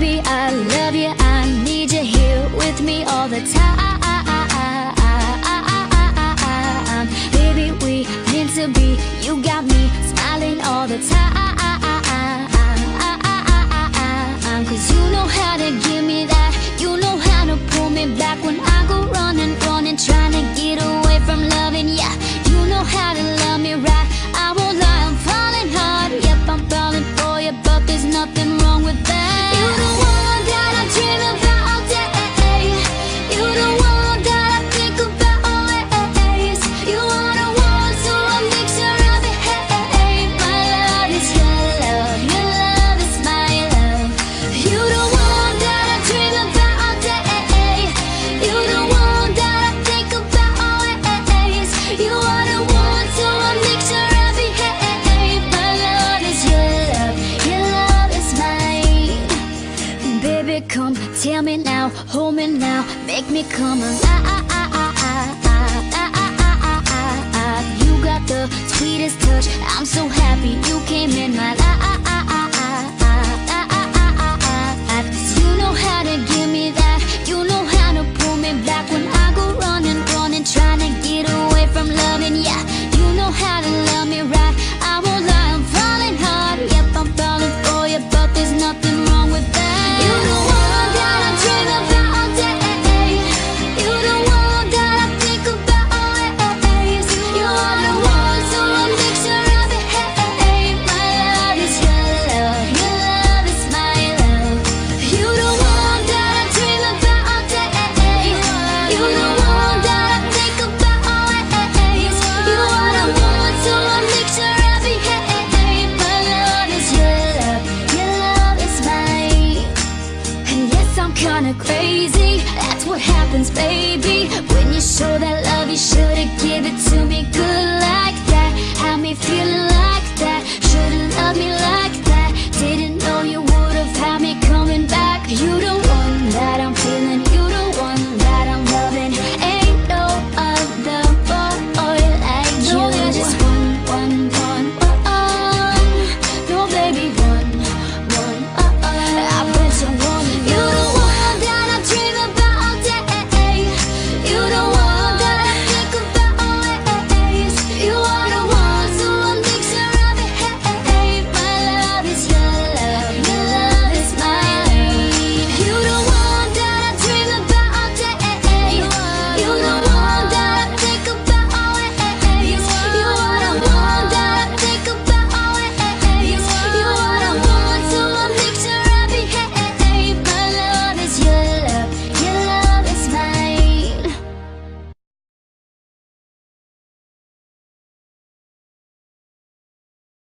baby, I love you. I need you here with me all the time. Baby, we meant to be. You got me smiling all the time. 'Cause you know how to give me that. You know how to pull me back when I go running, trying to get away from loving ya. You know how to love me right. I won't lie, I'm falling hard. Yep, I'm falling for you, but there's nothing wrong with that. You're the one that I dream about all day. You're the one that I think about always. You are the one, so a mixture of it. Hey, my love is your love is my love. You're the one that I dream about all day. You're the one that I think about always. You are the one, so a mixture of it. Hey, my love is your love is mine. Baby, come tell me now, hold me now, make me come alive. You got the sweetest touch, I'm so happy you came in my life. 'Cause you know how to give me that. You know how to pull me back when I go running, trying to get away from loving ya. You know how to love me right. I won't lie, I'm falling hard. Yep, I'm falling for you, but there's nothing wrong with that. You're the one that I dream about all day. You're the one that I think about always. You are the one, so a mixture of it. Hey, my love is your love is my love. You're the one that I dream about all day. You're the one that I think about always. You are the one, so a mixture of it. Hey, my love is your love is mine. And yes, I'm kinda crazy. That's what happens, baby. When you show that love, you should've give it to me good like that. Have me feeling like that. Should've loved me like that.